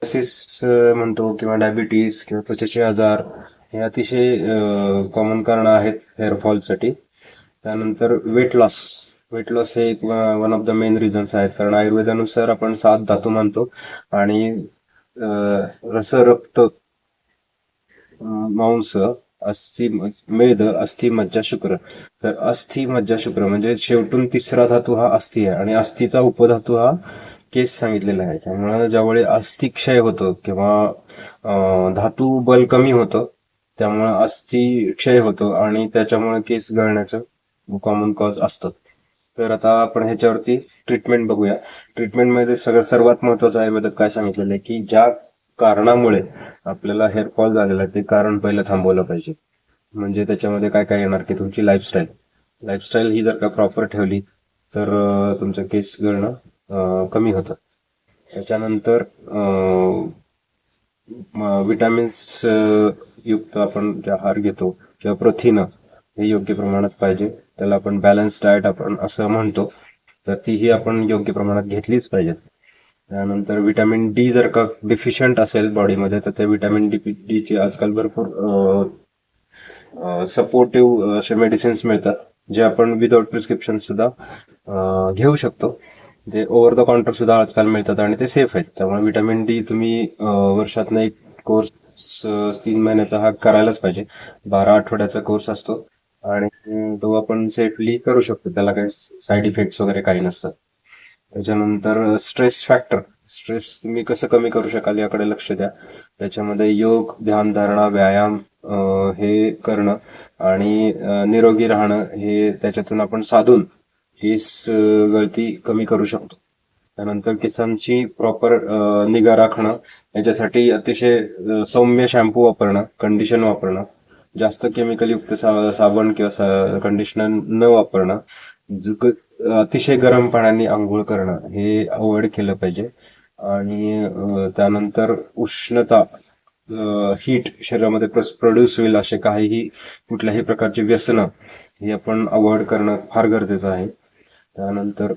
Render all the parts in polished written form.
Diabetes म्हणतो किंवा diabetes किंवा त्वचेचे आजार हे अतिशय कॉमन कारण आहेत हेअरफॉलसाठी. त्यानंतर वेट लॉस. वेट लॉस हे एक one of the main reasons आहेत, कारण आयुर्वेदानुसार आपण 7 धातू मानतो आणि रस, रक्त, मांस, अस्थि, मेद, अस्थि, मज्जा, शुक्र. तर अस्थि, मज्जा, शुक्र म्हणजे शेवटून तिसरा धातू हा अस्थि आहे आणि अस्थिचा उपधातू हा केस सांगितलेला आहे. त्यामुळे ज्यावेळी अस्थि क्षय होतो किंवा धातू बल कमी होतं, त्यामुळे अस्थि क्षय होतो आणि त्याच्यामुळे केस गळण्याचं कॉमन कॉज असतं. तर आता आपण ह्याच्यावरती ट्रीटमेंट बघूया. ट्रीटमेंटमध्ये सर्वात महत्वाचं आयुर्वेदात काय सांगितलेलं आहे की ज्या कारणामुळे आपल्याला हेअरफॉल झालेला आहे ते कारण पहिलं थांबवलं पाहिजे. म्हणजे त्याच्यामध्ये काय काय येणार की तुमची लाईफस्टाईल. लाईफस्टाईल ही जर का प्रॉपर ठेवली तर तुमचं केस गळणं कमी होतं. त्याच्यानंतर विटॅमिन्स युक्त आपण जे आहार घेतो किंवा प्रथिनं हे योग्य प्रमाणात पाहिजे. त्याला आपण बॅलन्स डाएट आपण असं म्हणतो. तर तीही आपण योग्य प्रमाणात घेतलीच पाहिजेत. त्यानंतर विटॅमिन डी जर का डिफिशियंट असेल बॉडीमध्ये तर त्या विटॅमिन डी ची आजकाल भरपूर सपोर्टिव्ह असे मेडिसिन्स मिळतात, जे आपण विदाउट प्रिस्क्रिप्शन सुद्धा घेऊ शकतो. ते ओव्हर द काउंटर सुद्धा आजकाल मिळतात आणि ते सेफ आहेत. त्यामुळे विटॅमिन डी तुम्ही वर्षातनं एक कोर्स 3 महिन्याचा हा करायलाच पाहिजे. 12 आठवड्याचा कोर्स असतो आणि तो आपण सेफली करू शकतो. त्याला काही साईड इफेक्ट्स वगैरे काही नसतात. त्याच्यानंतर स्ट्रेस फॅक्टर. स्ट्रेस तुम्ही कसं कमी करू शकाल याकडे लक्ष द्या. त्याच्यामध्ये योग, ध्यानधारणा, व्यायाम हे करणं आणि निरोगी राहणं हे त्याच्यातून आपण साधून केस गळती कमी करू शकतो. त्यानंतर केसांची प्रॉपर निगा राखणं, याच्यासाठी अतिशय सौम्य शॅम्पू वापरणं, कंडिशन वापरणं, जास्त केमिकल युक्त साबण किंवा कंडिशनर न वापरणं, अतिशय गरम पाण्याने आंघोळ करणं हे अवॉइड केलं पाहिजे. आणि त्यानंतर उष्णता, हीट शरीरामध्ये प्रोड्यूस होईल असे काहीही कुठल्याही प्रकारचे व्यसनं हे आपण अवॉइड करणं फार गरजेचं आहे. त्यानंतर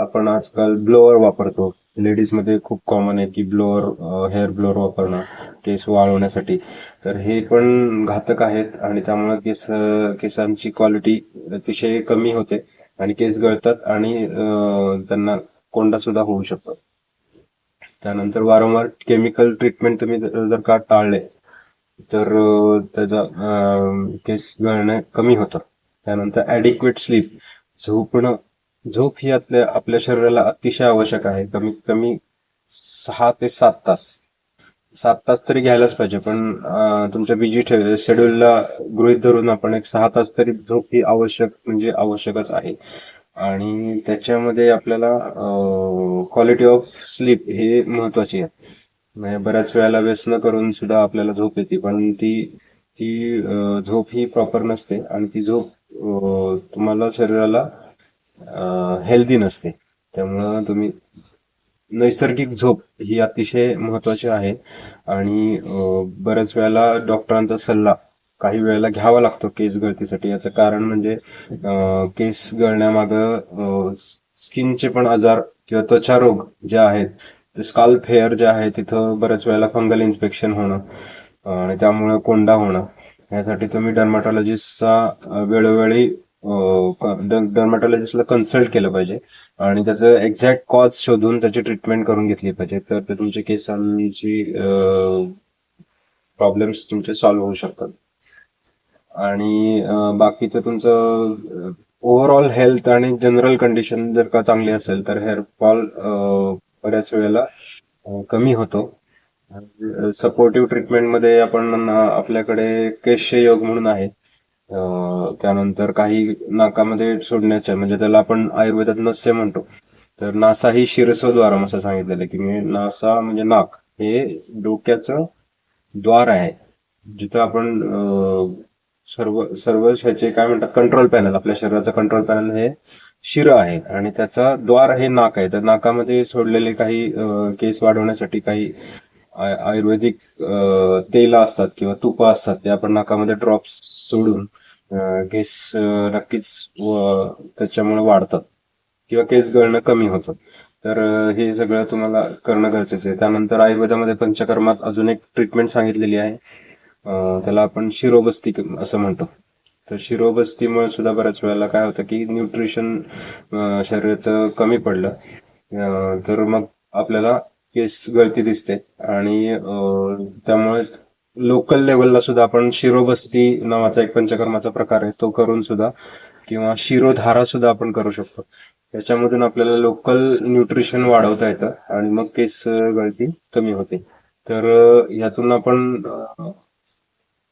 आपण आजकाल ब्लोअर वापरतो. लेडीजमध्ये खूप कॉमन आहे की ब्लोअर, हेअर ब्लोअर वापरणं केस वाळवण्यासाठी. तर हे पण घातक आहेत आणि त्यामुळे केसांची क्वालिटी अतिशय कमी होते आणि केस गळतात आणि त्यांना कोंडा सुद्धा होऊ शकतो. त्यानंतर वारंवार केमिकल ट्रीटमेंट तुम्ही जर का टाळले तर त्याचा केस गळणं कमी होतं. त्यानंतर ॲडिक्वेट स्लीप, झोपणं. झोप ही आपल्या शरीराला अतिशय आवश्यक आहे. कमीत कमी 6 ते 7 तास. 7 तास तरी घ्यायलाच पाहिजे, पण तुमच्या बिजी शेड्यूलला गृहीत धरून आपण एक 6 तास तरी झोप ही आवश्यक म्हणजे आवश्यकच आहे. आणि त्याच्यामध्ये आपल्याला क्वालिटी ऑफ स्लीप हे महत्वाची आहे. म्हणजे बऱ्याच वेळेला व्यसन करून सुद्धा आपल्याला झोप येते, पण ती ती झोप ही प्रॉपर नसते आणि ती झोप तुम्हाला शरीराला हेल्दी नसते. त्यामुळं तुम्ही नैसर्गिक झोप ही अतिशय महत्वाची आहे आणि बऱ्याच वेळेला डॉक्टरांचा सल्ला काही वेळेला घ्यावा लागतो केस गळतीसाठी. याचं कारण म्हणजे केस गळण्यामागं स्किनचे पण आजार किंवा त्वचा रोग जे आहेत, ते स्काल्प हेअर जे आहे तिथं बऱ्याच वेळेला फंगल इन्फेक्शन होणं आणि त्यामुळे कोंडा होणं. यासाठी तुम्ही डर्माटॉलॉजिस्टचा वेळोवेळी डर्माटॉलॉजिस्टला कन्सल्ट केलं पाहिजे आणि त्याचं एक्झॅक्ट कॉज शोधून त्याची ट्रीटमेंट करून घेतली पाहिजे. तर ते तुमच्या केसांची प्रॉब्लेम्स तुमचे सॉल्व्ह होऊ शकतात. आणि बाकीचं तुमचं ओव्हरऑल हेल्थ आणि जनरल कंडिशन जर का चांगली असेल तर हेअरफॉल बऱ्याच वेळेला कमी होतो. सपोर्टिव्ह ट्रीटमेंटमध्ये आपण आपल्याकडे केशयोग म्हणून आहे. त्यानंतर काही नाकामध्ये सोडण्याच्या म्हणजे त्याला आपण आयुर्वेदात नस्य म्हणतो. तर नासा ही शिरसोद्वारम असं सांगितलेलं आहे की म्हणजे नासा म्हणजे नाक हे डोक्याचं द्वार आहे, जिथं आपण सर्व सर्व ह्याचे काय म्हणतात कंट्रोल पॅनल, आपल्या शरीराचं कंट्रोल पॅनल हे शिर आहे आणि त्याचा द्वार हे नाक आहे. तर नाकामध्ये सोडलेले काही केस वाढवण्यासाठी काही आयुर्वेदिक तेल असतात किंवा तुप असतात, ते आपण नाकामध्ये ड्रॉप्स सोडून केस नक्कीच त्याच्यामुळे वाढतात किंवा केस गळणं कमी होतं. तर हे सगळं तुम्हाला करणं गरजेचं आहे. त्यानंतर आयुर्वेदामध्ये पंचकर्मात अजून एक ट्रीटमेंट सांगितलेली आहे. त्याला आपण शिरोबस्ती असं म्हणतो. तर शिरोबस्तीमुळे सुद्धा बऱ्याच वेळेला काय होतं की न्यूट्रिशन शरीराचं कमी पडलं, तर मग आपल्याला केस गळती दिसते आणि त्यामुळे लोकल लेवलला सुद्धा आपण शिरोबस्ती नावाचा एक पंचकर्माचा प्रकार आहे तो करून सुद्धा, किंवा शिरोधारा सुद्धा आपण करू शकतो. त्याच्यामधून आपल्याला लोकल न्यूट्रिशन वाढवता येतं आणि मग केस गळती कमी होते. तर यातून आपण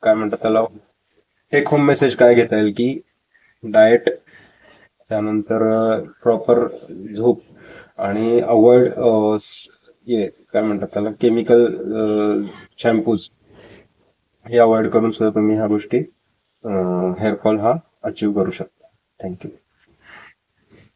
काय म्हणतात त्याला, टेक होम मेसेज काय घेता येईल की डाएट, त्यानंतर प्रॉपर झोप आणि अवॉइड काय म्हणतात त्याला केमिकल शॅम्पूज हे अवॉइड करून सुद्धा तुम्ही ह्या गोष्टी हेअरफॉल हा अचीव करू शकता. थँक्यू.